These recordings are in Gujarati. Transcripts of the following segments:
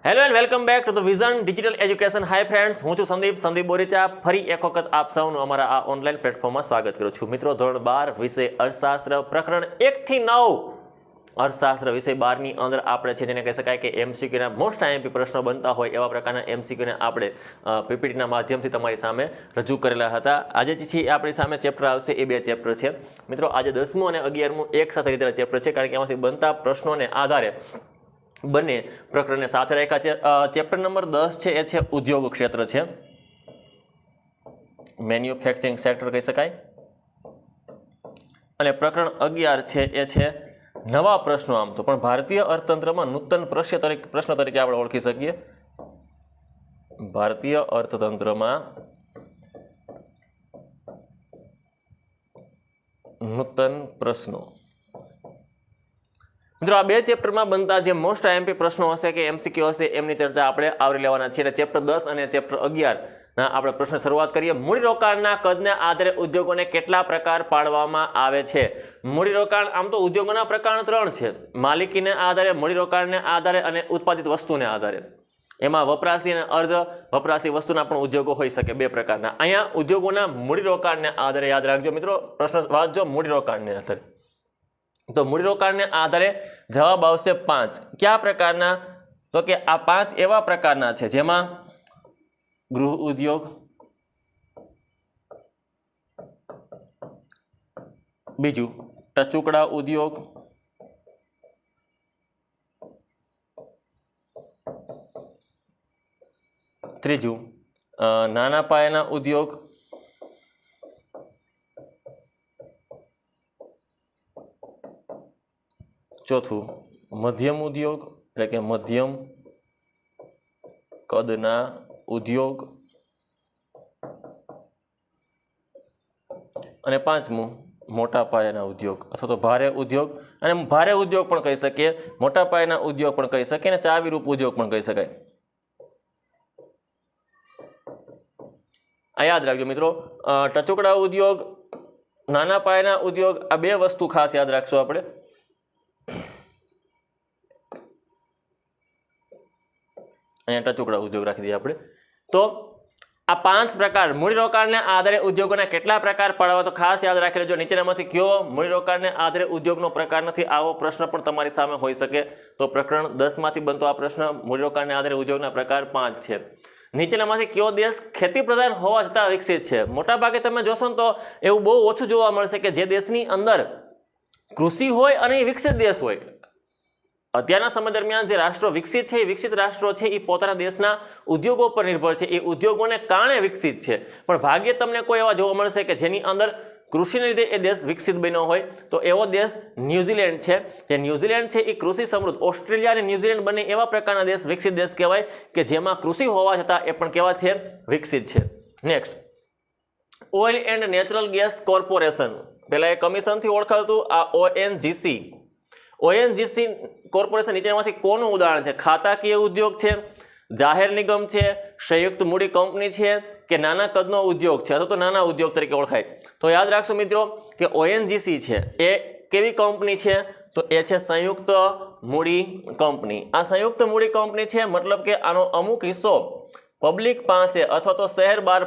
Hello and welcome back to the vision digital education. Hi friends, હું છું સંદીપ બોરીચા. ફરી એક વખત આપ સૌનું અમારા આ ઓનલાઈન પ્લેટફોર્મમાં સ્વાગત કરું છું. મિત્રો, ધોરણ 12 વિષય અર્થશાસ્ત્ર પ્રકરણ 1 થી 9 અર્થશાસ્ત્ર વિષય 12 ની અંદર આપણે છે જેને કહી શકાય કે એમસીક્યુના મોસ્ટ આઈએમપી પ્રશ્નો બનતા હોય એવા પ્રકારના એમસીક્યુને આપણે પીપીટીના માધ્યમથી તમારી સામે રજૂ કરેલા હતા. આજે જે છે આપણી સામે ચેપ્ટર આવશે, એ બે ચેપ્ટર છે. મિત્રો, આજે 10મું અને 11મું એક સાથે લીધેલા ચેપ્ટર છે, કારણ કે એમાંથી બનતા પ્રશ્નોને આધારે બંને પ્રકરણને સાથે રાખ્યા છે. ચેપ્ટર નંબર 10 છે એ છે ઉદ્યોગ ક્ષેત્ર છે, મેન્યુફેક્ચરિંગ સેક્ટર કહી શકાય. અને પ્રકરણ 11 છે એ છે નવા પ્રશ્નો. આમ તો પણ ભારતીય અર્થતંત્રમાં નૂતન પ્રશ્ન તરીકે આપણે ઓળખી શકીએ. ભારતીય અર્થતંત્રમાં નૂતન પ્રશ્નો. મિત્રો, આ બે ચેપ્ટરમાં બનતા જે મોસ્ટ આઈએમપી પ્રશ્નો હશે કે એમસીક્યુ હશે એમની ચર્ચા આપણે આવરી લેવાના છીએ. ચેપ્ટર 10 અને ચેપ્ટર 11 ના આપણે પ્રશ્ન શરૂઆત કરીએ. મૂડીરોકાણના કદને આધારે ઉદ્યોગોને કેટલા પ્રકાર પાડવામાં આવે છે? મૂડીરોકાણ, આમ તો ઉદ્યોગોના પ્રકાર 3 છે: માલિકીને આધારે, મૂડીરોકાણને આધારે અને ઉત્પાદિત વસ્તુને આધારે. એમાં વપરાશી અને અર્ધ વપરાશી વસ્તુના પણ ઉદ્યોગો હોઈ શકે, બે પ્રકારના. અહીંયા ઉદ્યોગોના મૂડીરોકાણને આધારે યાદ રાખજો મિત્રો, પ્રશ્ન વાંચજો. મૂડીરોકાણને આધારે તો મૂડીરોકાણને આધારે જવાબ આવશે 5. કયા પ્રકારના? તો કે આ 5 એવા પ્રકારના છે જેમાં ગૃહ ઉદ્યોગ, બીજું ટચુકડા ઉદ્યોગ, ત્રીજું નાના પાયાના ઉદ્યોગ, ચોથું મધ્યમ ઉદ્યોગ એટલે કે મધ્યમ કદના ઉદ્યોગ, અને પાંચમું મોટા પાયાના ઉદ્યોગ અથવા તો ભારે ઉદ્યોગ. અને ભારે ઉદ્યોગ પણ કહી શકીએ, મોટા પાયાના ઉદ્યોગ પણ કહી શકીએ, અને ચાવીરૂપ ઉદ્યોગ પણ કહી શકાય. આ યાદ રાખજો મિત્રો. ટચુકડા ઉદ્યોગ, નાના પાયાના ઉદ્યોગ, આ બે વસ્તુ ખાસ યાદ રાખશો આપણે. અહીંયા ટચુકડા ઉદ્યોગ રાખી દઈએ આપણે. તો આ 5 પ્રકાર મૂડીરોકાણને આધારે ઉદ્યોગોના કેટલા પ્રકાર પાડવા, તો ખાસ યાદ રાખી લેજો. નીચેનામાંથી કયો મૂડીરોકાણને આધારે ઉદ્યોગનો પ્રકાર નથી? આવો પ્રશ્ન પણ તમારી સામે હોઈ શકે. તો પ્રકરણ 10 માંથી બનતો આ પ્રશ્ન, મૂડીરોકાણને આધારે ઉદ્યોગના પ્રકાર 5 છે. નીચેનામાંથી કયો દેશ ખેતી પ્રધાન હોવા છતાં વિકસિત છે? મોટાભાગે તમે જોશો ને તો એવું બહુ ઓછું જોવા મળશે કે જે દેશની અંદર કૃષિ હોય અને એ વિકસિત દેશ હોય. અત્યારના સમય દરમિયાન જે રાષ્ટ્રો વિકસિત છે, એ વિકસિત રાષ્ટ્રો છે એ પોતાના દેશના ઉદ્યોગો પર નિર્ભર છે, એ ઉદ્યોગોને કારણે વિકસિત છે. પણ ભાગ્યે તમને કોઈ એવા જોવા મળશે કે જેની અંદર કૃષિને લીધે એ દેશ વિકસિત બન્યો હોય. તો એવો દેશ ન્યુઝીલેન્ડ છે. જે ન્યુઝીલેન્ડ છે એ કૃષિ સમૃદ્ધ. ઓસ્ટ્રેલિયા અને ન્યુઝીલેન્ડ બંને એવા પ્રકારના દેશ, વિકસિત દેશ કહેવાય કે જેમાં કૃષિ હોવા છતાં એ પણ કેવા છે? વિકસિત છે. Next, oil and natural gas corporation, પહેલા એ કમિશનથી ઓળખાતું, આ ઓએનજીસી. ઓએનજીસી કોર્પોરેશન નીચેનામાંથી કોનું ઉદાહરણ છે? ખાતાકીય ઉદ્યોગ છે, જાહેર નિગમ છે, સંયુક્ત મૂડી કંપની છે, કે નાના કદનો ઉદ્યોગ છે અથવા તો નાના ઉદ્યોગ તરીકે ઓળખાય? તો યાદ રાખશો મિત્રો કે ઓએનજીસી છે એ કેવી કંપની છે? તો એ છે સંયુક્ત મૂડી કંપની. આ સંયુક્ત મૂડી કંપની છે, મતલબ કે આનો અમુક હિસ્સો પબ્લિક પાસે અથવા તો શેર બહાર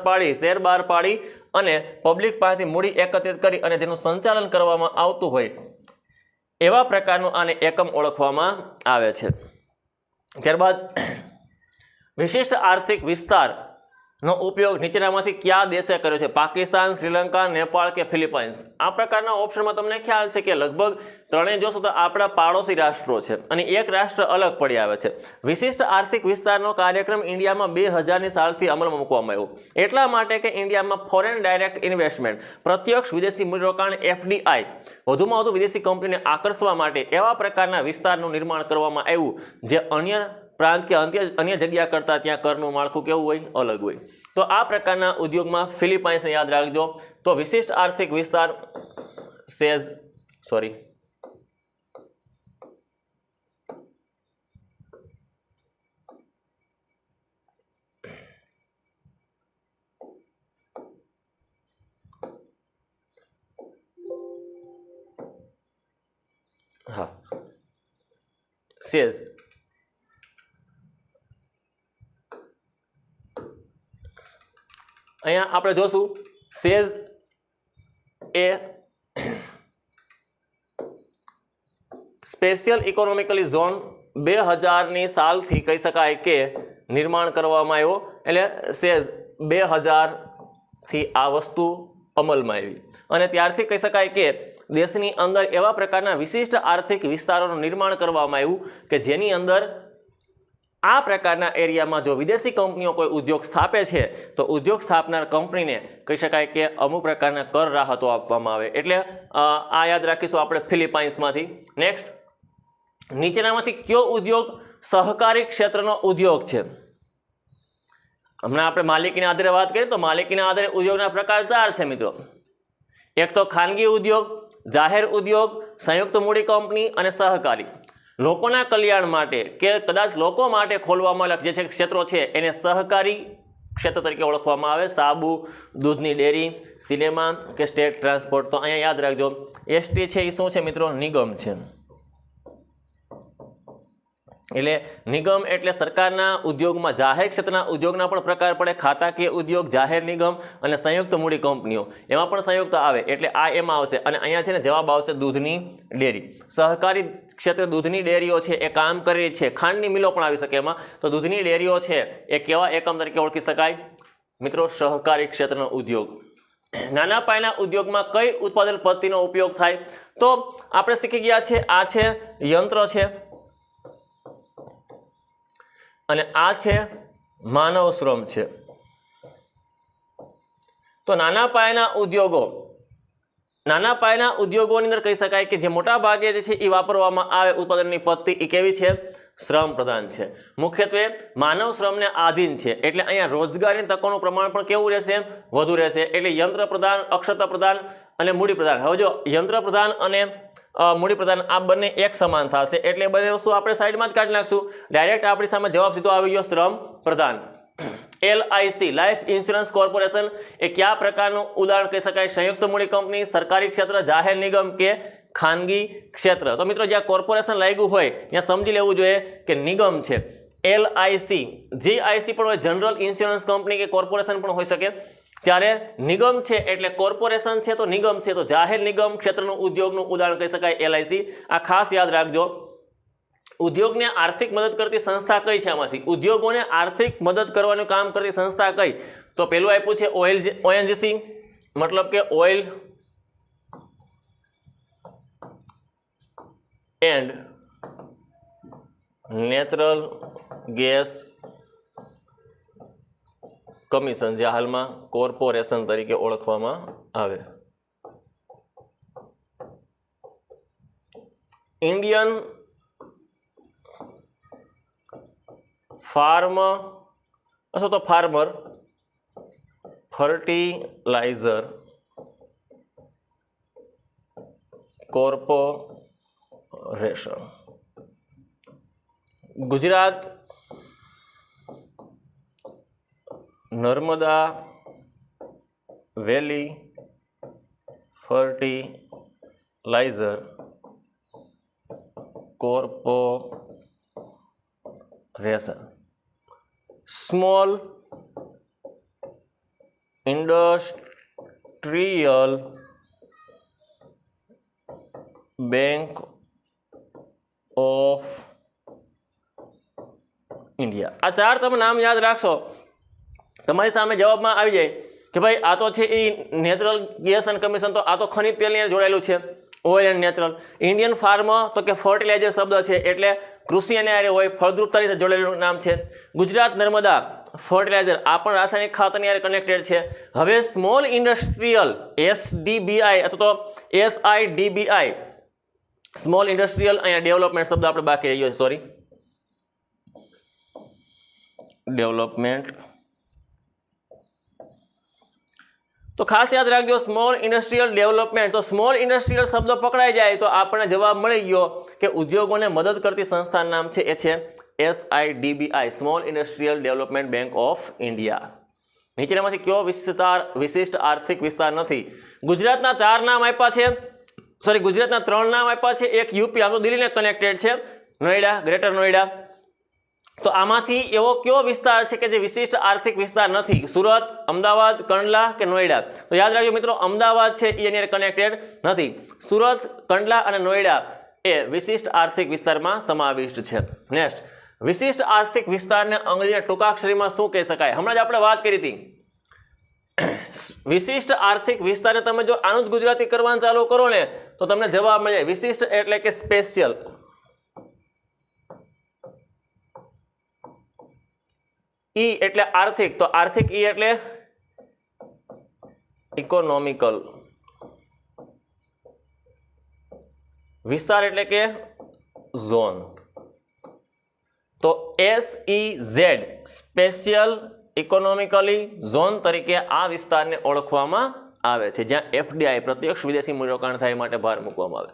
પાડી અને પબ્લિક પાસેથી મૂડી એકત્રિત કરી અને જેનું સંચાલન કરવામાં આવતું હોય એવા પ્રકારનું આને એકમ ઓળખવામાં આવે છે. ત્યારબાદ વિશિષ્ટ આર્થિક વિસ્તારનો ઉપયોગ નીચેનામાંથી કયા દેશે કર્યો છે? પાકિસ્તાન, શ્રીલંકા, નેપાળ કે ફિલિપાઇન્સ? આ પ્રકારના ઓપ્શનમાં તમને ખ્યાલ છે કે લગભગ ત્રણેય જોશો તો આપણા પાડોશી રાષ્ટ્રો છે અને એક રાષ્ટ્ર અલગ પડી આવે છે. વિશિષ્ટ આર્થિક વિસ્તારનો કાર્યક્રમ ઇન્ડિયામાં 2000ની સાલથી અમલમાં મૂકવામાં આવ્યો, એટલા માટે કે ઇન્ડિયામાં ફોરેન ડાયરેક્ટ ઇન્વેસ્ટમેન્ટ, પ્રત્યક્ષ વિદેશી મૂડીરોકાણ FDI, વધુમાં વધુ વિદેશી કંપનીને આકર્ષવા માટે એવા પ્રકારના વિસ્તારનું નિર્માણ કરવામાં આવ્યું જે અન્ય પ્રાંત કે અન્ય જગ્યા કરતાં ત્યાં કરનું માળખું કેવું હોય? અલગ હોય. તો આ પ્રકારના ઉદ્યોગમાં ફિલિપાઇન્સને યાદ રાખજો. તો વિશિષ્ટ આર્થિક વિસ્તાર સેઝ અહીંયા આપણે જોશું સેઝ એ સ્પેશિયલ ઇકોનોમિકલી ઝોન 2000ની સાલથી કહી શકાય કે નિર્માણ કરવામાં આવ્યો, એટલે સેઝ 2000થી આ વસ્તુ અમલમાં આવી અને ત્યારથી કહી શકાય કે દેશની અંદર એવા પ્રકારના વિશિષ્ટ આર્થિક વિસ્તારોનું નિર્માણ કરવામાં આવ્યું કે જેની અંદર આ પ્રકારના એરિયામાં જો વિદેશી કંપનીઓ કોઈ ઉદ્યોગ સ્થાપે છે તો ઉદ્યોગ સ્થાપનાર કંપનીને કહી શકાય કે અમુક પ્રકારના કર રાહતો આપવામાં આવે. એટલે આ યાદ રાખીશું આપણે ફિલિપાઇન્સમાંથી. નેક્સ્ટ, નીચેનામાંથી કયો ઉદ્યોગ સહકારી ક્ષેત્રનો ઉદ્યોગ છે? હમણાં આપણે માલિકીના આધારે વાત કરીએ તો માલિકીના આધારે ઉદ્યોગના પ્રકાર 4 છે મિત્રો. એક તો ખાનગી ઉદ્યોગ, જાહેર ઉદ્યોગ, સંયુક્ત મૂડી કંપની અને સહકારી. લોકોના કલ્યાણ માટે કે કદાચ લોકો માટે ખોલવામાં જે છે ક્ષેત્રો છે એને સહકારી ક્ષેત્ર તરીકે ઓળખવામાં આવે. સાબુ, દૂધની ડેરી, સિનેમા કે સ્ટેટ ટ્રાન્સપોર્ટ. તો અહીંયા યાદ રાખજો એસટી છે એ શું છે મિત્રો? નિગમ છે. એટલે નિગમ એટલે સરકારના ઉદ્યોગમાં જાહેર ક્ષેત્રના ઉદ્યોગના પણ પ્રકાર પડે. ખાતાકીય ઉદ્યોગ, જાહેર નિગમ અને સંયુક્ત મૂડી કંપનીઓ, એમાં પણ સંયુક્ત આવે એટલે આ એમાં આવશે. અને અહીંયા છે ને જવાબ આવશે દૂધની ડેરી. સહકારી ક્ષેત્રે દૂધની ડેરીઓ છે એ કામ કરી છે. ખાંડની મિલો પણ આવી શકે એમાં. તો દૂધની ડેરીઓ છે એ કેવા એકમ તરીકે ઓળખી શકાય મિત્રો? સહકારી ક્ષેત્રનો ઉદ્યોગ. નાના પાયાના ઉદ્યોગમાં કઈ ઉત્પાદન પદ્ધતિનો ઉપયોગ થાય? તો આપણે શીખી ગયા છે આ છે યંત્ર છે અને આ છે માનવ શ્રમ છે. તો નાના પાયાના ઉદ્યોગોની અંદર કહી શકાય કે જે મોટા ભાગે જે છે એ વાપરવામાં આવે ઉત્પાદનની પદ્ધતિ એ કેવી છે? શ્રમ પ્રધાન છે. મુખ્યત્વે માનવ શ્રમને આધીન છે એટલે અહીંયા રોજગારીની તકોનું પ્રમાણ પણ કેવું રહેશે? વધુ રહેશે. એટલે યંત્ર પ્રધાન, અક્ષર પ્રધાન અને મૂડી પ્રધાન. હવે જો યંત્ર પ્રધાન અને મૂડી પ્રધાન આ બંને એક સમાન થશે એટલે બંને વસ્તુ આપણે સાઈડમાં જ કાઢી નાખશું. ડાયરેક્ટ આપણી સામે જવાબ સીધો આવી ગયો શ્રમ પ્રધાન. LIC લાઈફ ઇન્સ્યોરન્સ કોર્પોરેશન એ કયા પ્રકારનું ઉદાહરણ કહી શકાય? સંયુક્ત મૂડી કંપની, સરકારી ક્ષેત્ર, જાહેર નિગમ કે ખાનગી ક્ષેત્ર? તો મિત્રો જ્યાં કોર્પોરેશન લાગ્યું હોય ત્યાં સમજી લેવું જોઈએ કે નિગમ છે. LIC, GIC પણ હોય, જનરલ ઇન્સ્યોરન્સ કંપની કે કોર્પોરેશન પણ હોઈ શકે. ત્યારે નિગમ છે એટલે કોર્પોરેશન છે તો નિગમ છે તો જાહેર નિગમ ક્ષેત્રનું ઉદ્યોગનું ઉદાહરણ કહી શકાય LIC. આ ખાસ યાદ રાખજો. ઉદ્યોગને આર્થિક મદદ કરતી સંસ્થા કઈ છે? આમાંથી ઉદ્યોગોને આર્થિક મદદ કરવાનું કામ કરતી સંસ્થા કઈ? તો પેલું આપ્યું છે ONGC, મતલબ કે oil and natural gas commission, જે હાલમાં કોર્પોરેશન તરીકે ઓળખવામાં આવે. Indian farmer fertiliser corporation. Gujarat Narmada valley fertiliser corporation. Small industrial bank of India. આ 4 તમે નામ યાદ રાખશો તમારી સામે જવાબમાં આવી જાય કે ભાઈ આ તો છે એ નેચરલ ગેસ એન્ડ કમિશન, તો આ તો ખનિજ તેલની જોડાયેલું છે, oil and natural. Indian farmer તો કે ફર્ટિલાઇઝર શબ્દ છે એટલે કૃષિ અને હોય ફળદ્રુપતા સાથે જોડેલું નામ છે. ગુજરાત નર્મદા ફર્ટિલાઇઝર આ પણ રાસાયણિક ખાતરની હારે કનેક્ટેડ છે. હવે સ્મોલ ઇન્ડસ્ટ્રીયલ SDBI અથવા તો SIDBI સ્મોલ ઇન્ડસ્ટ્રીયલ, અહીંયા ડેવલપમેન્ટ શબ્દ આપણે બાકી રહ્યો છે, સોરી, ડેવલપમેન્ટ. તો ખાસ યાદ રાખજો સ્મોલ ઇન્ડસ્ટ્રીયલ ડેવલપમેન્ટ. તો સ્મોલ ઇન્ડસ્ટ્રીયલ શબ્દ પકડાઈ જાય તો આપણને જવાબ મળી ગયો કે ઉદ્યોગોને મદદ કરતી સંસ્થાનું નામ છે એ છે SIDBI, small industrial development bank of India. નીચેનામાંથી કયો વિશિષ્ટ આર્થિક વિસ્તાર નથી? ગુજરાતના 4 નામ આપ્યા છે, સોરી ગુજરાતના 3 નામ આપ્યા છે. એક યુપી, આમ તો દિલ્હીને કનેક્ટેડ છે, નોઈડા, ગ્રેટર નોઈડા. તો આમાંથી એવો કયો વિસ્તાર છે કે જે વિશિષ્ટ આર્થિક વિસ્તાર નથી? સુરત, અમદાવાદ, કંડલા કે નોઈડા? તો યાદ રાખજો મિત્રો, અમદાવાદ છે એ એની કનેક્ટેડ નથી. સુરત, કંડલા અને નોઈડા એ વિશિષ્ટ આર્થિક વિસ્તારમાં સમાવિષ્ટ છે. નેક્સ્ટ, વિશિષ્ટ આર્થિક વિસ્તારને અંગ્રેજી ટૂંકાક્ષરીમાં શું કહી શકાય? હમણાં જ આપણે વાત કરી હતી. વિશિષ્ટ આર્થિક વિસ્તારને તમે જો આનું જ ગુજરાતી કરવાનું ચાલુ કરો ને તો તમને જવાબ મળે. વિશિષ્ટ એટલે કે સ્પેશિયલ. ઈ એટલે આર્થિક, તો આર્થિક ઈ એટલે ઇકોનોમિકલ. વિસ્તાર એટલે કે ઝોન. તો SEZ સ્પેશિયલ ઇકોનોમિકલી ઝોન તરીકે આ વિસ્તારને ઓળખવામાં આવે છે, જ્યાં FDI પ્રત્યક્ષ વિદેશી મૂડીરોકાણ થાય માટે ભાર મૂકવામાં આવે.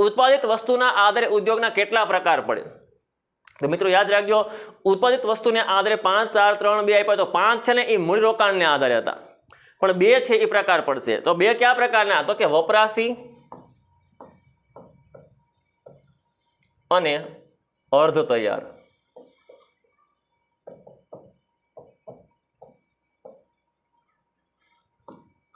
ઉત્પાદિત વસ્તુના આધારે ઉદ્યોગના કેટલા પ્રકાર પડે? તો મિત્રો યાદ રાખજો, ઉત્પાદિત વસ્તુને આધારે 5, 4, 3, 2 આપ્યા તો 5 છે ને એ મૂડીરોકાણને આધારે હતા, પણ 2 છે એ પ્રકાર પડશે. તો 2 કયા પ્રકારના? તો કે વપરાશી અને અર્ધ તૈયાર.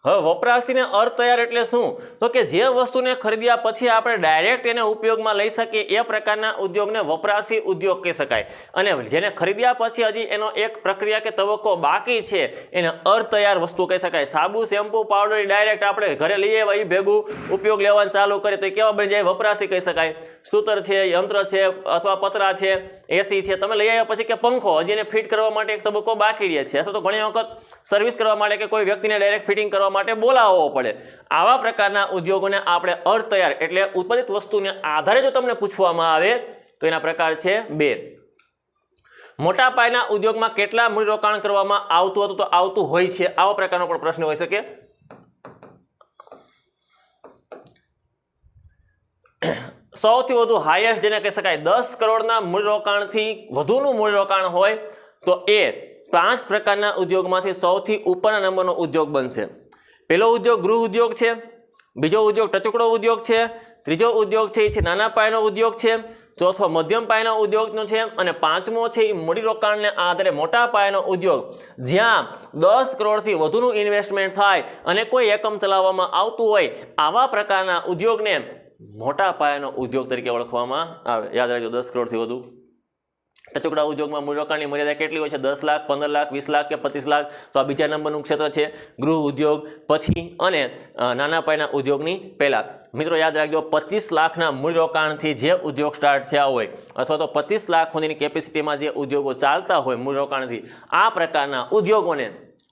હવે વપરાશી ને અર્ધ તૈયાર એટલે શું? તો કે જે વસ્તુને ખરીદ્યા પછી આપણે ડાયરેક્ટ એને ઉપયોગમાં લઈ શકીએ એ પ્રકારના ઉદ્યોગને વપરાશી ઉદ્યોગ કહી શકાય. અને જેને ખરીદ્યા પછી હજી એનો એક પ્રક્રિયા કે તબક્કો બાકી છે એને અર્ધ તૈયાર વસ્તુ કહી શકાય. સાબુ, શેમ્પુ, પાવડર ડાયરેક્ટ આપણે ઘરે લઈ આવ્યા એ ભેગું ઉપયોગ લેવાનું ચાલુ કરીએ તો એ કેવા બની જાય? વપરાશી કહી શકાય. સૂતર છે, યંત્ર છે, અથવા પતરા છે, એસી છે, તમે લઈ આવ્યા પછી કે પંખો હજી એને ફિટ કરવા માટે એક તબક્કો બાકી રહે છે, અથવા તો ઘણી વખત સર્વિસ કરવા માટે કે કોઈ વ્યક્તિને ડાયરેક્ટ ફિટિંગ કરવા માટે બોલાવવો પડે. આવા પ્રકારના ઉદ્યોગોને આપણે અર્ધ તૈયાર એટલે ઉત્પાદિત વસ્તુને આધારે જો તમને પૂછવામાં આવે તો એના પ્રકાર છે 2. મોટા પાયાના ઉદ્યોગમાં કેટલા મૂડીરોકાણ કરવામાં આવતું હતું? તો આવતું હોય છે. આવા પ્રકારનો પણ પ્રશ્ન હોઈ શકે. સૌથી વધુ હાઈએસ્ટ જેને કહી શકાય 10 કરોડના મૂડીરોકાણથી વધુનું મૂડીરોકાણ હોય તો એ 5 પ્રકારના ઉદ્યોગમાંથી સૌથી ઉપરના નંબરનો ઉદ્યોગ બનશે. પહેલો ઉદ્યોગ ગૃહ ઉદ્યોગ છે, બીજો ઉદ્યોગ ટચુકડો ઉદ્યોગ છે, ત્રીજો ઉદ્યોગ છે એ નાના પાયાનો ઉદ્યોગ છે, ચોથો મધ્યમ પાયાનો ઉદ્યોગનો છે, અને પાંચમો છે એ મૂડીરોકાણને આધારે મોટા પાયાનો ઉદ્યોગ, જ્યાં 10 કરોડથી વધુનું ઇન્વેસ્ટમેન્ટ થાય અને કોઈ એકમ ચલાવવામાં આવતું હોય આવા પ્રકારના ઉદ્યોગને મોટા પાયાનો ઉદ્યોગ તરીકે ઓળખવામાં આવે. યાદ રાખજો, 10 કરોડથી વધુ. ટચુકડા ઉદ્યોગમાં મૂડીરોકાણની મર્યાદા કેટલી હોય છે? 10 લાખ, 15 લાખ, 20 લાખ કે 25 લાખ. તો આ બીજા નંબરનું ક્ષેત્ર છે ગૃહ ઉદ્યોગ પછી અને નાના પાયાના ઉદ્યોગની પહેલા. મિત્રો યાદ રાખજો, 25 લાખના મૂડીરોકાણથી જે ઉદ્યોગ સ્ટાર્ટ થયા હોય અથવા તો 25 લાખ સુધીની કેપેસિટીમાં જે ઉદ્યોગો ચાલતા હોય મૂડીરોકાણથી, આ પ્રકારના ઉદ્યોગોને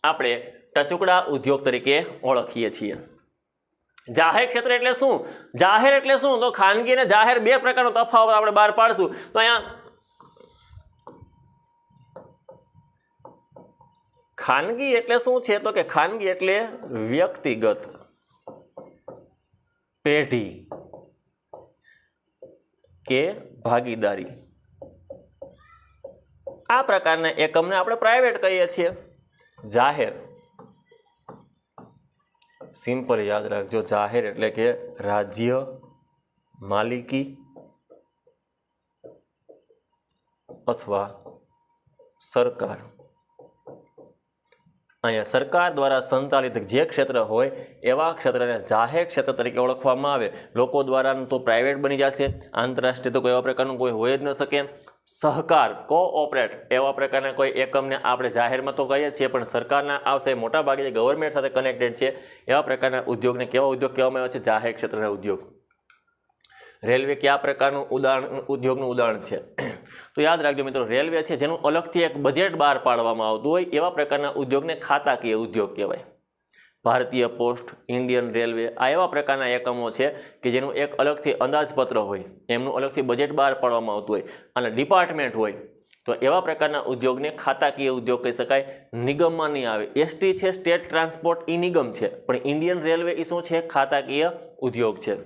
આપણે ટચુકડા ઉદ્યોગ તરીકે ઓળખીએ છીએ. જાહેર ક્ષેત્ર એટલે શું? જાહેર એટલે શું? તો ખાનગી અને જાહેર 2 પ્રકારનો તફાવત આપણે બહાર પાડશું. તો અહીંયા ખાનગી એટલે શું છે? તો કે ખાનગી એટલે વ્યક્તિગત, પેઢી કે ભાગીદારી. આ પ્રકારના એકમને આપણે પ્રાઇવેટ કહીએ છીએ. જાહેર સિમ્પલ યાદ રાખજો, જાહેર એટલે કે રાજ્ય, માલિકી અથવા સરકાર. અહીંયા સરકાર દ્વારા સંચાલિત જે ક્ષેત્ર હોય એવા ક્ષેત્રને જાહેર ક્ષેત્ર તરીકે ઓળખવામાં આવે. લોકો દ્વારા તો પ્રાઇવેટ બની જશે, આંતરરાષ્ટ્રીય તો કોઈ એવા પ્રકારનું કોઈ હોય જ ન શકે. સહકાર, કોઓપરેટ એવા પ્રકારના કોઈ એકમને આપણે જાહેરમાં તો કહીએ છીએ, પણ સરકારના આવશે મોટા ભાગે જે ગવર્મેન્ટ સાથે કનેક્ટેડ છે એવા પ્રકારના ઉદ્યોગને કેવા ઉદ્યોગ કહેવામાં આવે છે? જાહેર ક્ષેત્રના ઉદ્યોગ. રેલવે કયા પ્રકારનું ઉદ્યોગનું ઉદાહરણ છે? તો યાદ રાખજો મિત્રો, રેલવે છે જેનું અલગથી એક બજેટ બહાર પાડવામાં આવતું હોય એવા પ્રકારના ઉદ્યોગને ખાતાકીય ઉદ્યોગ કહેવાય. ભારતીય પોસ્ટ, ઇન્ડિયન રેલવે આ એવા પ્રકારના એકમો છે કે જેનું એક અલગથી અંદાજપત્ર હોય, એમનું અલગથી બજેટ બહાર પાડવામાં આવતું હોય અને ડિપાર્ટમેન્ટ હોય. તો એવા પ્રકારના ઉદ્યોગને ખાતાકીય ઉદ્યોગ કહી શકાય. નિગમમાં નહીં આવે. એસટી છે સ્ટેટ ટ્રાન્સપોર્ટ એ નિગમ છે, પણ ઇન્ડિયન રેલવે એ શું છે? ખાતાકીય ઉદ્યોગ છે.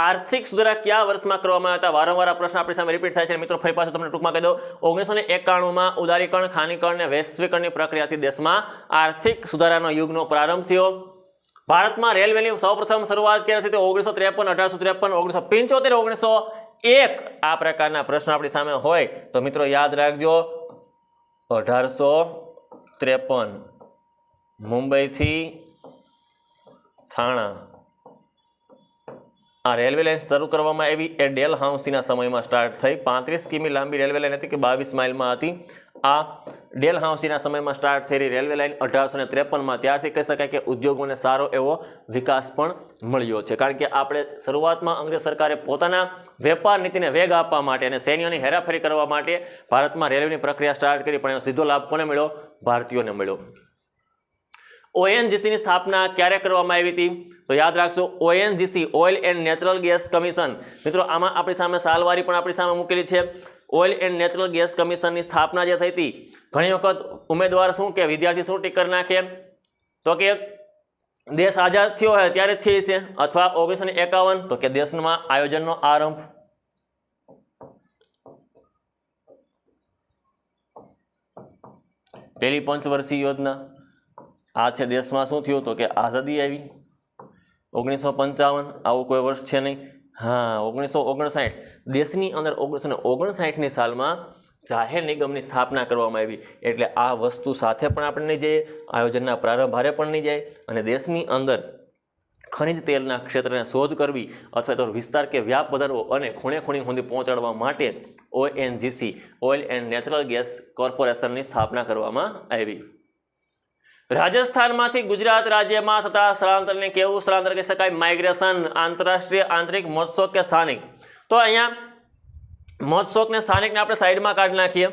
આર્થિક સુધારા કયા વર્ષમાં કરવામાં આવ્યા હતા? વારંવાર આ પ્રશ્ન આપણી સામે રિપીટ થાય છે. મિત્રો ફરી પાછું તમને ટૂંકમાં કહી દઉં, 1991માં ઉદારીકરણ, ખાનીકરણ અને વૈશ્વિકરણની પ્રક્રિયાથી દેશમાં આર્થિક સુધારાનો યુગનો પ્રારંભ થયો. ભારતમાં રેલવેની સૌપ્રથમ શરૂઆત ક્યારે થઈ? 1953, 1853, 1975, એક આ પ્રકારના પ્રશ્ન આપણી સામે હોય તો મિત્રો યાદ રાખજો 1853 મુંબઈથી થાણા આ રેલવે લાઇન શરૂ કરવામાં આવી એ ડેલહાઉસીના સમયમાં સ્ટાર્ટ થઈ 35 કિમી લાંબી રેલવે લાઇન હતી કે 22 માઇલમાં હતી આ ડેલહાઉસીના સમયમાં સ્ટાર્ટ થયેલી રેલવે લાઇન 1853માં ત્યારથી કહી શકાય કે ઉદ્યોગોને સારો એવો વિકાસ પણ મળ્યો છે કારણ કે આપણે શરૂઆતમાં અંગ્રેજ સરકારે પોતાના વેપાર નીતિને વેગ આપવા માટે અને સૈન્યોની હેરાફેરી કરવા માટે ભારતમાં રેલવેની પ્રક્રિયા સ્ટાર્ટ કરી પણ એનો સીધો લાભ કોને મળ્યો ભારતીયોને મળ્યો ONGCની સ્થાપના ક્યારે કરવામાં આવી હતી તો યાદ રાખશો ONGC oil and natural gas commission મિત્રો આમાં આપણી સામે સાલવારી પણ આપણી સામે મૂકેલી છે ઓઇલ એન્ડ નેચરલ ગેસ કમિશનની સ્થાપના જે થઈ હતી ઘણી વખત ઉમેદવાર શું કે વિદ્યાર્થી શું ટીક કરી નાખે તો કે દેશ આઝાદ થયો હોય ત્યારે જ થઈ છે અથવા 1951 તો કે દેશમાં આયોજનનો આરંભ પહેલી પંચવર્ષીય યોજના આ છે દેશમાં શું થયું તો કે આઝાદી આવી 1955 આવું કોઈ વર્ષ છે નહીં હા 1959 દેશની અંદર 1959ની સાલમાં જાહેર નિગમની સ્થાપના કરવામાં આવી એટલે આ વસ્તુ સાથે પણ આપણે નહીં જઈએ આયોજનના પ્રારંભ હારે પણ નહીં જાય અને દેશની અંદર ખનિજ તેલના ક્ષેત્રને શોધ કરવી અથવા તો વિસ્તાર કે વ્યાપ વધારવો અને ખૂણે ખૂણે સુધી પહોંચાડવા માટે ONGC oil and natural gas કોર્પોરેશનની સ્થાપના કરવામાં આવી રાજસ્થાનમાંથી ગુજરાત રાજ્યમાં થતા સ્થળાંતરને કેવું સ્થળાંતર કહી શકાય માઇગ્રેશન આંતરરાષ્ટ્રીય આંતરિક મોજશોખ કે સ્થાનિક તો અહીંયા મોજશોખ ને સ્થાનિકને આપણે સાઈડમાં કાઢી નાખીએ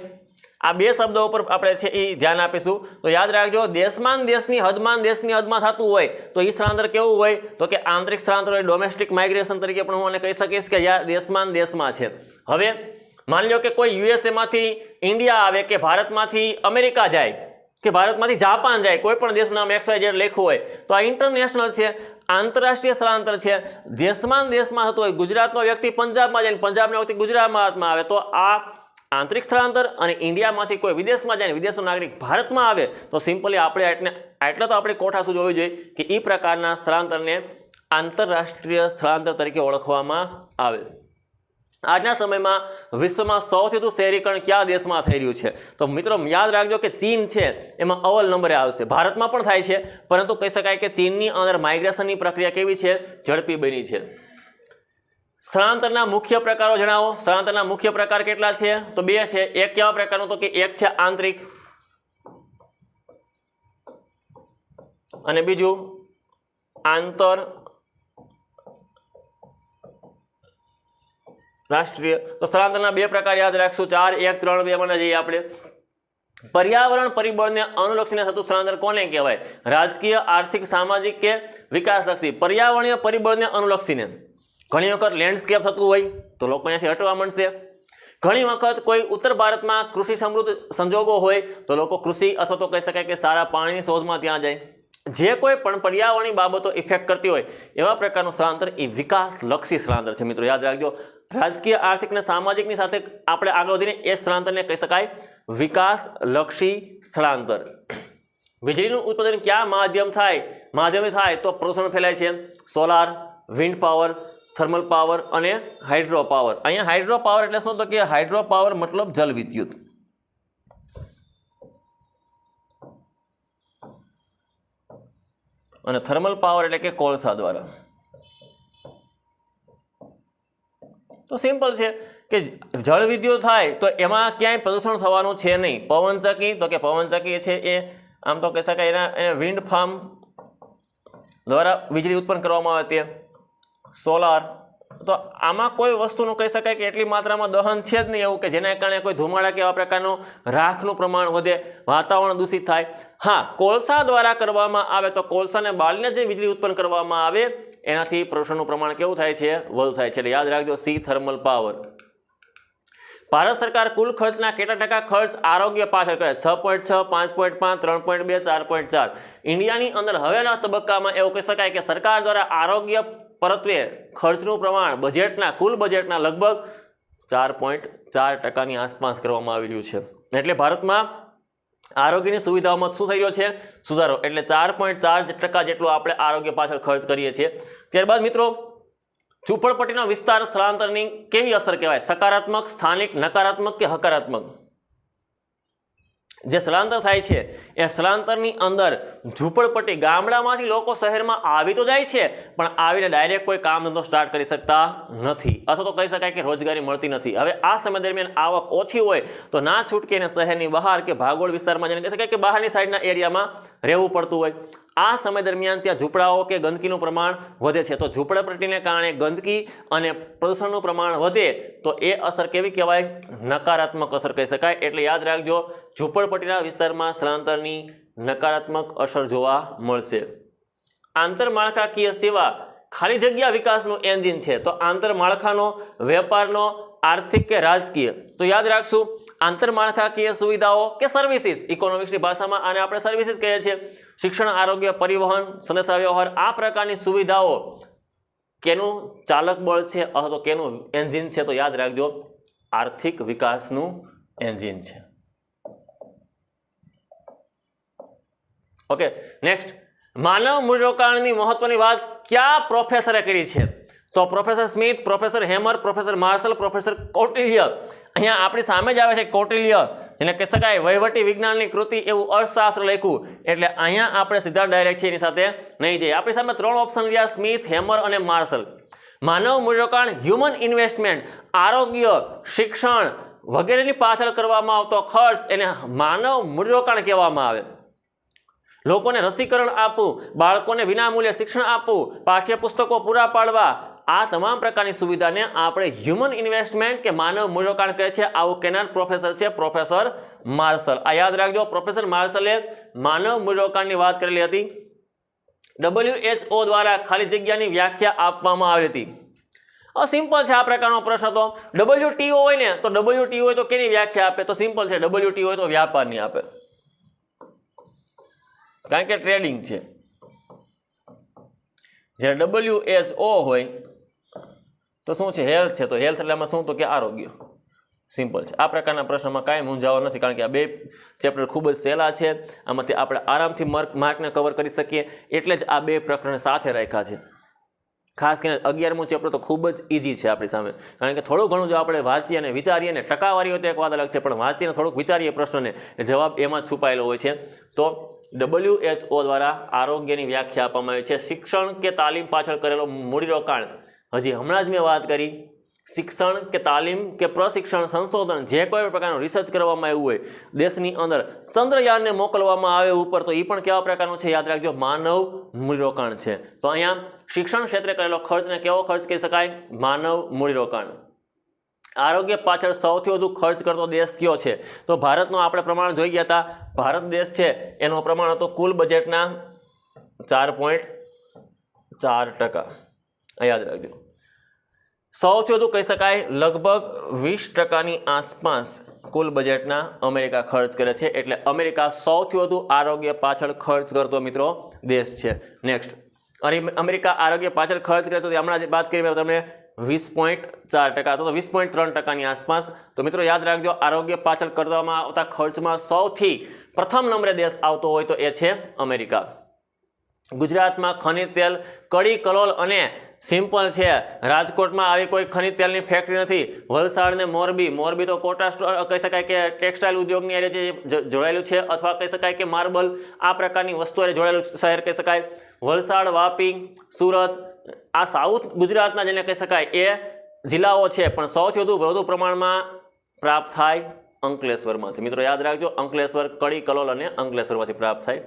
આ બે શબ્દો ઉપર આપણે છે એ ધ્યાન આપીશું તો યાદ રાખજો દેશમાં દેશની હદમાં થતું હોય તો એ સ્થળાંતર કેવું હોય તો કે આંતરિક સ્થળાંતર હોય ડોમેસ્ટિક માઇગ્રેશન તરીકે પણ હું કહી શકીશ કે દેશમાં છે હવે માની લો કે કોઈ યુએસએમાંથી ઇન્ડિયા આવે કે ભારતમાંથી અમેરિકા જાય કે ભારતમાંથી જાપાન જાય કોઈ પણ દેશનું નામ XYZ લખ્યું હોય તો આ ઇન્ટરનેશનલ છે આંતરરાષ્ટ્રીય સ્થળાંતર છે દેશમાં થતું હોય ગુજરાતનો વ્યક્તિ પંજાબમાં જાય પંજાબનો વ્યક્તિ ગુજરાતમાં આવે તો આ આંતરિક સ્થળાંતર અને ઇન્ડિયામાંથી કોઈ વિદેશમાં જાય વિદેશનો નાગરિક ભારતમાં આવે તો સિમ્પલી આપણે આટલા તો આપણે કોઠાસુ જોવી જોઈએ કે એ પ્રકારના સ્થળાંતરને આંતરરાષ્ટ્રીય સ્થળાંતર તરીકે ઓળખવામાં આવે આજના સમયમાં વિશ્વમાં સૌથી વધુ શહેરીકરણ કયા દેશમાં થઈ રહ્યું છે તો મિત્રો યાદ રાખજો કે ચીન છે એમાં અવ્વલ નંબરે આવશે ભારતમાં પણ થાય છે પરંતુ કહી શકાય કે ચીનની અંદર માઇગ્રેશનની પ્રક્રિયા કેવી છે ઝડપી બની છે સ્થળાંતરના મુખ્ય પ્રકારો જણાવો સ્થળાંતરના મુખ્ય પ્રકાર કેટલા છે તો બે છે એક કેવા પ્રકારનો તો કે એક છે આંતરિક અને બીજું આંતર રાષ્ટ્રીય તો સ્થળાંતરના બે પ્રકાર યાદ રાખશું 4 1 3 2 માં જઈએ આપણે પર્યાવરણ પરિબળને અનુલક્ષીને થતું સ્થળાંતર કોને કહેવાય રાજકીય આર્થિક સામાજિક કે વિકાસલક્ષી પર્યાવરણીય પરિબળને અનુલક્ષીને ઘણી વખત લેન્ડસ્કેપ થતું હોય તો લોકો અહીંયાથી હટવા માંડશે ઘણી વખત કોઈ ઉત્તર ભારતમાં કૃષિ સમૃદ્ધ સંજોગો હોય તો લોકો કૃષિ અથવા તો કહી શકાય કે સારા પાણીની શોધમાં ત્યાં જાય જે કોઈ પણ પર્યાવરણીય બાબતો ઇફેક્ટ કરતી હોય એવા પ્રકારનું સ્થળાંતર એ વિકાસલક્ષી સ્થળાંતર છે મિત્રો યાદ રાખજો રાજકીય આર્થિક અને સામાજિકની સાથે આપણે આગળ વધીને એ સ્થળાંતરને કહી શકાય વિકાસલક્ષી સ્થળાંતર વીજળીનું ઉત્પાદન ક્યાં માધ્યમથી થાય તો પ્રદૂષણ ફેલાય છે solar wind power thermal power અને હાઇડ્રો પાવર અહીંયા હાઇડ્રો પાવર એટલે શું તો કે હાઇડ્રો પાવર મતલબ જલ વિદ્યુત અને થર્મલ પાવર એટલે કે કોલસા દ્વારા તો સિમ્પલ છે કે જળ વિદ્યુત થાય તો એમાં ક્યાંય પ્રદૂષણ થવાનું છે નહીં પવનચક્કી તો કે પવનચક્કી છે એ આમ તો કહી શકાય એને વિન્ડ ફાર્મ દ્વારા વીજળી ઉત્પન્ન કરવામાં આવે તે સોલાર તો આમાં કોઈ વસ્તુનું કહી શકાય કે એટલી માત્રામાં દહન છે જ નહીં એવું કે જેના કારણે કોઈ ધુમાડા કે એવા પ્રકારનું રાખનું પ્રમાણ વધે વાતાવરણ દૂષિત થાય હા કોલસા દ્વારા કરવામાં આવે તો કોલસાને બાળીને જે વીજળી ઉત્પન્ન કરવામાં આવે એનાથી પ્રદૂષણનું પ્રમાણ કેવું થાય છે વધુ થાય છે એટલે યાદ રાખજો સી થર્મલ પાવર ભારત સરકાર કુલ ખર્ચના કેટલા ટકા ખર્ચ આરોગ્ય પાછળ કરે 6.6 5.5 3.2 4.4 ઇન્ડિયાની અંદર હવેના તબક્કામાં એવું કહી શકાય કે સરકાર દ્વારા આરોગ્ય પરત્વે ખર્ચનું પ્રમાણ કુલ બજેટના લગભગ 4.4% આસપાસ કરવામાં આવી રહ્યું છે એટલે ભારતમાં આરોગ્યની સુવિધાઓમાં શું થઈ રહ્યો છે સુધારો એટલે 4.4% જેટલું આપણે આરોગ્ય પાછળ ખર્ચ કરીએ છીએ ત્યારબાદ મિત્રો ઝૂંપડપટ્ટીનો વિસ્તાર સ્થળાંતરની કેવી અસર કહેવાય? સકારાત્મક, સ્થાનિક, નકારાત્મક કે હકારાત્મક? જે સ્થળાંતર થાય છે એ સ્થળાંતરની અંદર ઝૂંપડપટ્ટી, ગામડામાંથી લોકો શહેરમાં આવી તો જાય છે પણ આવીને ડાયરેક્ટ કોઈ કામ ધંધો સ્ટાર્ટ કરી શકતા નથી, અથવા તો કહી શકાય કે રોજગારી મળતી નથી. હવે આ સમય દરમિયાન આવક ઓછી હોય તો ના છૂટકે એને શહેરની બહાર કે ભાગોળ વિસ્તારમાં જઈને કહી શકાય કે બહારની સાઈડના એરિયામાં રહેવું પડતું હોય. આ સમય દરમિયાન ત્યાં ઝૂંપડાઓ કે ગંદકીનું પ્રમાણ વધે છે. તો ઝૂંપડપટ્ટીને કારણે ગંદકી અને પ્રદૂષણનું પ્રમાણ વધે તો એ અસર કેવી કહેવાય? નકારાત્મક અસર કહી શકાય. એટલે યાદ રાખજો, ઝૂંપડપટ્ટીના વિસ્તારમાં સ્થળાંતરની નકારાત્મક અસર જોવા મળશે. આંતરમાળખાકીય સેવા ખાલી જગ્યા વિકાસનું એન્જિન છે. તો આંતરમાળખાનો, વેપારનો, આર્થિક કે રાજકીય? તો યાદ રાખશું, આંતરમાળખાકીય સુવિધાઓ કે સર્વિસીસ, ઇકોનોમિક્સની ભાષામાં આને આપણે સર્વિસીસ કહીએ છીએ. શિક્ષણ, આરોગ્ય, પરિવહન, સંદેશાવ્યવહાર, આ પ્રકારની સુવિધાઓ કેનું ચાલક બળ છે અથવા તો કેનું એન્જિન છે? તો યાદ રાખજો, આર્થિક વિકાસનું એન્જિન છે. ઓકે, નેક્સ્ટ, માનવ મૂડીરોકાણની મહત્વની વાત કયા પ્રોફેસરે કરી છે? તો professor Smith, professor Hammer, professor Marshall, professor Kautilya. અહીંયા આપણી સામે જ આવે છે કૌટિલ્ય, જેને કહી શકાય વહીવટી વિજ્ઞાનની કૃતિ એવું અર્થશાસ્ત્ર લખ્યું. એટલે અહીંયા આપણે સીધા ડાયરેક્ટ છે એની સાથે નહીં જઈએ. આપણી સામે 3 ઓપ્શન રહ્યા, સ્મિથ, હેમર અને માર્શલ. માનવ મૂડીરોકાણ, હ્યુમન ઇન્વેસ્ટમેન્ટ, આરોગ્ય, શિક્ષણ વગેરેની પાછળ કરવામાં આવતો ખર્ચ એને માનવ મૂડીરોકાણ કહેવામાં આવે. લોકોને રસીકરણ આપવું, બાળકોને વિનામૂલ્યે શિક્ષણ આપવું, પાઠ્યપુસ્તકો પૂરા પાડવા, આ તમામ પ્રકારની સુવિધાને આપણે હ્યુમન ઇન્વેસ્ટમેન્ટ કે માનવ મૂડીરોકાણ કહે છે. આવું કેનાર પ્રોફેસર છે પ્રોફેસર માર્શલ. આ યાદ રાખજો, પ્રોફેસર માર્શલે માનવ મૂડીરોકાણની વાત કરેલી હતી. WHO દ્વારા ખાલી જગ્યાની વ્યાખ્યા આપવામાં આવી હતી. સિમ્પલ છે, આ પ્રકારનો પ્રશ્ન હતો. WTO હોય ને તો WTO હોય તો કેની વ્યાખ્યા આપે? તો સિમ્પલ છે, WTO હોય તો વ્યાપારની આપે, કારણ કે ટ્રેડિંગ છે. જ્યારે WHO હોય તો શું છે? હેલ્થ છે. તો હેલ્થ એટલે આમાં શું? તો કે આરોગ્ય. સિમ્પલ છે. આ પ્રકારના પ્રશ્નમાં કાંઈ મૂંઝાવો નથી, કારણ કે આ બે ચેપ્ટર ખૂબ જ સહેલા છે. આમાંથી આપણે આરામથી માર્કને કવર કરી શકીએ, એટલે જ આ બે પ્રકરણ સાથે રાખ્યા છે. ખાસ કરીને 11મું ચેપ્ટર તો ખૂબ જ ઇઝી છે આપણી સામે, કારણ કે થોડું ઘણું જો આપણે વાંચીએ અને વિચારીએ ને, ટકાવારી હોય તો એક વાત અલગ છે, પણ વાંચીને થોડુંક વિચારીએ પ્રશ્નને, જવાબ એમાં છુપાયેલો હોય છે. તો WHO દ્વારા આરોગ્યની વ્યાખ્યા આપવામાં આવી છે. શિક્ષણ કે તાલીમ પાછળ કરેલો મૂડીરોકાણ, હજી હમણાં જ મેં વાત કરી, શિક્ષણ કે તાલીમ કે પ્રશિક્ષણ, સંશોધન, જે કોઈ પ્રકારનું રિસર્ચ કરવામાં આવ્યું હોય દેશની અંદર, ચંદ્રયાનને મોકલવામાં આવે ઉપર, તો એ પણ કેવા પ્રકારનું છે? યાદ રાખજો, માનવ મૂડીરોકાણ છે. તો અહીંયા શિક્ષણ ક્ષેત્રે કરેલો ખર્ચને કેવો ખર્ચ કહી શકાય? માનવ મૂડીરોકાણ. આરોગ્ય પાછળ સૌથી વધુ ખર્ચ કરતો દેશ કયો છે? તો ભારતનો આપણે પ્રમાણ જોઈ ગયા હતા. ભારત દેશ છે એનું પ્રમાણ હતું કુલ બજેટના 4.4%. યાદ રાખજો, સૌથી વધુ કહી શકાય લગભગ 20%ની આસપાસ કુલ બજેટના અમેરિકા ખર્ચ કરે છે. એટલે અમેરિકા સૌથી વધુ આરોગ્ય પાછળ ખર્ચ કરતો મિત્રો દેશ છે. નેક્સ્ટ, અમેરિકા આરોગ્ય પાછળ ખર્ચ કરે તો હમણાં જે વાત કરી તમને 20.4%, તો 20.3%ની આસપાસ. તો મિત્રો યાદ રાખજો, આરોગ્ય પાછળ કરવામાં આવતા ખર્ચમાં સૌથી પ્રથમ નંબરે દેશ આવતો હોય તો એ છે અમેરિકા. ગુજરાતમાં ખનિજ તેલ, કડી, કલોલ અને સિમ્પલ છે, રાજકોટમાં આવી કોઈ ખનિજ તેલની ફેક્ટરી નથી. વલસાડ ને મોરબી તો કોટા કહી શકાય કે ટેક્સટાઇલ ઉદ્યોગની અરે જે જોડાયેલું છે, અથવા કહી શકાય કે માર્બલ, આ પ્રકારની વસ્તુઓ જોડાયેલું શહેર કહી શકાય. વલસાડ, વાપી, સુરત, આ સાઉથ ગુજરાતના જેને કહી શકાય એ જિલ્લાઓ છે, પણ સૌથી વધુ પ્રમાણમાં પ્રાપ્ત થાય અંકલેશ્વરમાંથી. મિત્રો યાદ રાખજો, અંકલેશ્વર, કડી, કલોલ અને અંકલેશ્વરમાંથી પ્રાપ્ત થાય.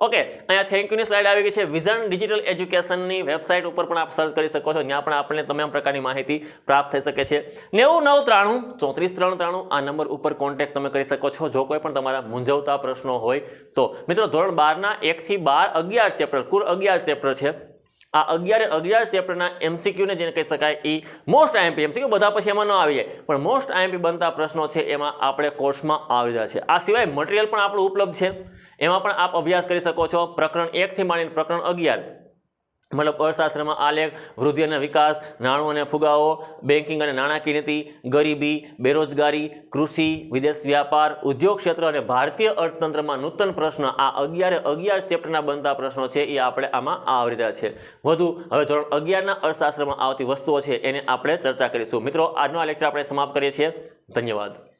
ઓકે, અહીંયા થેન્ક યુની સ્લાઇડ આવી ગઈ છે. વિઝન ડિજિટલ એજ્યુકેશનની વેબસાઇટ ઉપર પણ આપ સર્ચ કરી શકો છો, ત્યાં પણ આપણને તમામ પ્રકારની માહિતી પ્રાપ્ત થઈ શકે છે. 9993 34393 આ નંબર ઉપર કોન્ટેક્ટ તમે કરી શકો છો, જો કોઈ પણ તમારા મૂંઝવતા પ્રશ્નો હોય તો. મિત્રો ધોરણ 12ના 1 થી 12 11 ચેપ્ટર, કુલ 11 ચેપ્ટર છે. આ 11 ચેપ્ટરના MCQને જેને કહી શકાય એ મોસ્ટ IMP, MCQ બધા પછી એમાં ન આવી જાય, પણ મોસ્ટ IMP બનતા પ્રશ્નો છે એમાં આપણે કોર્સમાં આવી રહ્યા છે. આ સિવાય મટીરિયલ પણ આપણું ઉપલબ્ધ છે, એમાં પણ આપ અભ્યાસ કરી શકો છો. પ્રકરણ 1 થી માંડીને પ્રકરણ 11 મતલબ અર્થશાસ્ત્રમાં આલેખ, વૃદ્ધિ અને વિકાસ, નાણું અને ફુગાવો, બેન્કિંગ અને નાણાકીય નીતિ, ગરીબી, બેરોજગારી, કૃષિ, વિદેશ વ્યાપાર, ઉદ્યોગ ક્ષેત્ર અને ભારતીય અર્થતંત્રમાં નૂતન પ્રશ્ન, આ 11 ચેપ્ટરના બનતા પ્રશ્નો છે એ આપણે આમાં આવરી રહ્યા છે. વધુ હવે ધોરણ 11ના અર્થશાસ્ત્રમાં આવતી વસ્તુઓ છે એને આપણે ચર્ચા કરીશું. મિત્રો, આજનો આ લેક્ચર આપણે સમાપ્ત કરીએ છીએ. ધન્યવાદ.